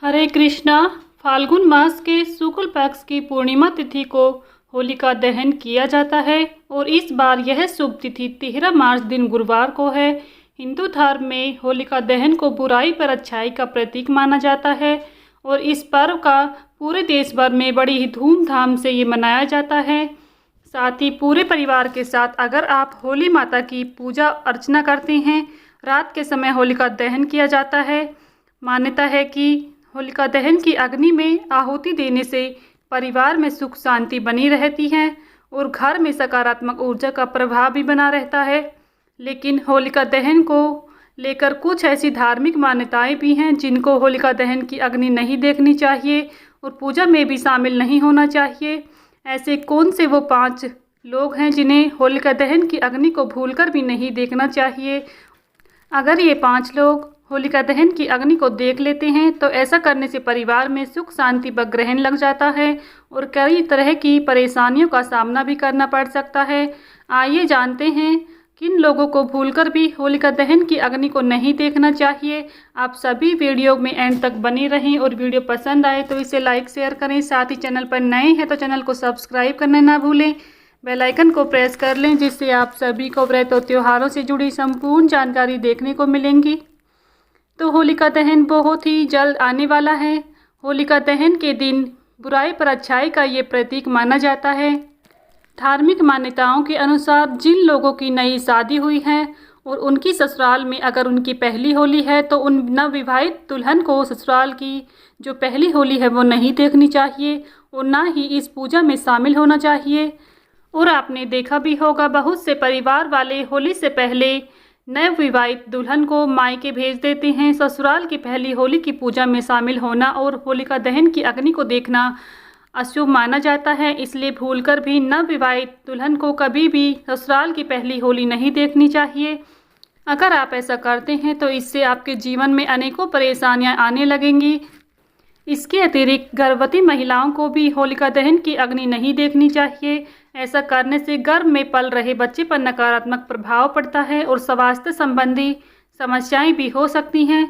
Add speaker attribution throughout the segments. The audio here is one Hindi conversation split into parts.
Speaker 1: हरे कृष्णा। फाल्गुन मास के शुक्ल पक्ष की पूर्णिमा तिथि को होलिका दहन किया जाता है और इस बार यह शुभ तिथि 13 मार्च दिन गुरुवार को है। हिंदू धर्म में होलिका दहन को बुराई पर अच्छाई का प्रतीक माना जाता है और इस पर्व का पूरे देश भर में बड़ी ही धूमधाम से ये मनाया जाता है। साथ ही पूरे परिवार के साथ अगर आप होली माता की पूजा अर्चना करते हैं, रात के समय होलिका दहन किया जाता है। मान्यता है कि होलिका दहन की अग्नि में आहुति देने से परिवार में सुख शांति बनी रहती है और घर में सकारात्मक ऊर्जा का प्रभाव भी बना रहता है। लेकिन होलिका दहन को लेकर कुछ ऐसी धार्मिक मान्यताएं भी हैं जिनको होलिका दहन की अग्नि नहीं देखनी चाहिए और पूजा में भी शामिल नहीं होना चाहिए। ऐसे कौन से वो 5 लोग हैं जिन्हें होलिका दहन की अग्नि को भूलकर भी नहीं देखना चाहिए? अगर ये 5 लोग होलिका दहन की अग्नि को देख लेते हैं तो ऐसा करने से परिवार में सुख शांति व ग्रहण लग जाता है और कई तरह की परेशानियों का सामना भी करना पड़ सकता है। आइए जानते हैं किन लोगों को भूलकर भी होलिका दहन की अग्नि को नहीं देखना चाहिए। आप सभी वीडियो में एंड तक बने रहें और वीडियो पसंद आए तो इसे लाइक शेयर करें। साथ ही चैनल पर नए हैं तो चैनल को सब्सक्राइब करना ना भूलें। बेल आइकन को प्रेस कर लें जिससे आप सभी को व्रत और त्योहारों से जुड़ी संपूर्ण जानकारी देखने को मिलेंगी। तो होलिका दहन बहुत ही जल्द आने वाला है। होलिका दहन के दिन बुराई पर अच्छाई का ये प्रतीक माना जाता है। धार्मिक मान्यताओं के अनुसार जिन लोगों की नई शादी हुई है और उनकी ससुराल में अगर उनकी पहली होली है तो उन नवविवाहित दुल्हन को ससुराल की जो पहली होली है वो नहीं देखनी चाहिए और ना ही इस पूजा में शामिल होना चाहिए। और आपने देखा भी होगा बहुत से परिवार वाले होली से पहले नवविवाहित दुल्हन को मायके भेज देते हैं। ससुराल की पहली होली की पूजा में शामिल होना और होलिका दहन की अग्नि को देखना अशुभ माना जाता है, इसलिए भूलकर भी नवविवाहित दुल्हन को कभी भी ससुराल की पहली होली नहीं देखनी चाहिए। अगर आप ऐसा करते हैं तो इससे आपके जीवन में अनेकों परेशानियां आने लगेंगी। इसके अतिरिक्त गर्भवती महिलाओं को भी होलिका दहन की अग्नि नहीं देखनी चाहिए। ऐसा करने से गर्भ में पल रहे बच्चे पर नकारात्मक प्रभाव पड़ता है और स्वास्थ्य संबंधी समस्याएं भी हो सकती हैं।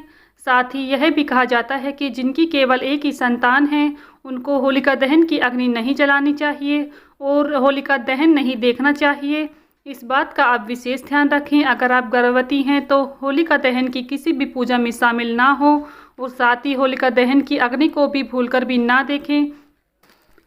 Speaker 1: साथ ही यह भी कहा जाता है कि जिनकी केवल एक ही संतान है उनको होलिका दहन की अग्नि नहीं जलानी चाहिए और होलिका दहन नहीं देखना चाहिए। इस बात का आप विशेष ध्यान रखें। अगर आप गर्भवती हैं तो होलिका दहन की किसी भी पूजा में शामिल ना हो और साथ ही होलिका दहन की अग्नि को भी भूलकर भी ना देखें।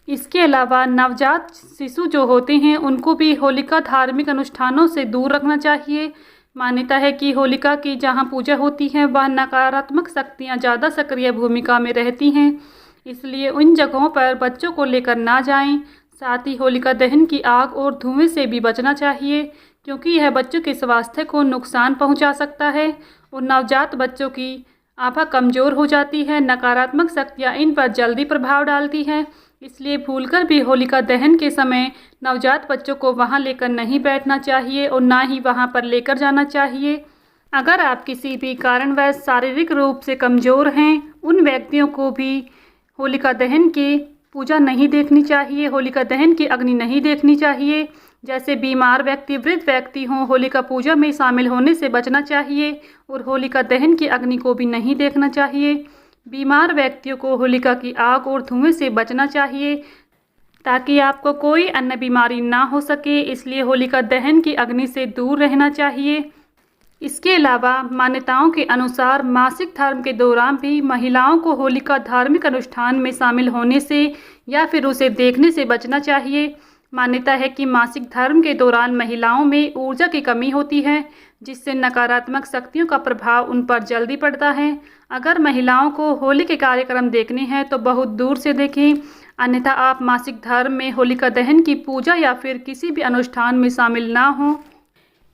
Speaker 1: इसके अलावा नवजात शिशु जो होते हैं उनको भी होलिका धार्मिक अनुष्ठानों से दूर रखना चाहिए। मान्यता है कि होलिका की जहां पूजा होती है वह नकारात्मक शक्तियां ज़्यादा सक्रिय भूमिका में रहती हैं, इसलिए उन जगहों पर बच्चों को लेकर ना जाएं। साथ ही होलिका दहन की आग और धुएं से भी बचना चाहिए क्योंकि यह बच्चों के स्वास्थ्य को नुकसान पहुंचा सकता है और नवजात बच्चों की आभा कमज़ोर हो जाती है। नकारात्मक शक्तियाँ इन पर जल्दी प्रभाव डालती हैं, इसलिए भूलकर भी होलिका दहन के समय नवजात बच्चों को वहां लेकर नहीं बैठना चाहिए और ना ही वहां पर लेकर जाना चाहिए। अगर आप किसी भी कारणवश शारीरिक रूप से कमज़ोर हैं, उन व्यक्तियों को भी होलिका दहन की पूजा नहीं देखनी चाहिए, होलिका दहन की अग्नि नहीं देखनी चाहिए। जैसे बीमार व्यक्ति, वृद्ध व्यक्ति हों, होलिका पूजा में शामिल होने से बचना चाहिए और होलिका दहन की अग्नि को भी नहीं देखना चाहिए। बीमार व्यक्तियों को होलिका की आग और धुएं से बचना चाहिए ताकि आपको कोई अन्य बीमारी ना हो सके, इसलिए होलिका दहन की अग्नि से दूर रहना चाहिए। इसके अलावा मान्यताओं के अनुसार मासिक धर्म के दौरान भी महिलाओं को होलिका धार्मिक अनुष्ठान में शामिल होने से या फिर उसे देखने से बचना चाहिए। मान्यता है कि मासिक धर्म के दौरान महिलाओं में ऊर्जा की कमी होती है जिससे नकारात्मक शक्तियों का प्रभाव उन पर जल्दी पड़ता है। अगर महिलाओं को होली के कार्यक्रम देखने हैं तो बहुत दूर से देखें, अन्यथा आप मासिक धर्म में होलिका दहन की पूजा या फिर किसी भी अनुष्ठान में शामिल ना हों।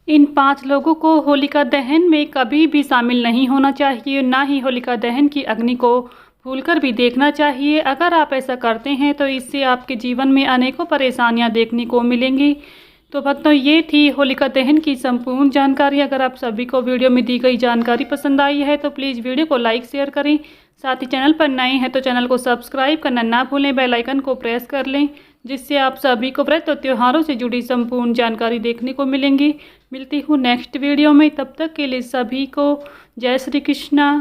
Speaker 1: इन 5 लोगों को होलिका दहन में कभी भी शामिल नहीं होना चाहिए, ना ही होलिका दहन की अग्नि को भूलकर भी देखना चाहिए। अगर आप ऐसा करते हैं तो इससे आपके जीवन में अनेकों परेशानियां देखने को मिलेंगी। तो भक्तों, ये थी होलिका दहन की संपूर्ण जानकारी। अगर आप सभी को वीडियो में दी गई जानकारी पसंद आई है तो प्लीज़ वीडियो को लाइक शेयर करें। साथ ही चैनल पर नए हैं तो चैनल को सब्सक्राइब करना ना भूलें, बेल आइकन को प्रेस कर लें जिससे आप सभी को व्रत और त्योहारों से जुड़ी संपूर्ण जानकारी देखने को मिलेंगी। मिलती हूँ नेक्स्ट वीडियो में, तब तक के लिए सभी को जय श्री कृष्णा।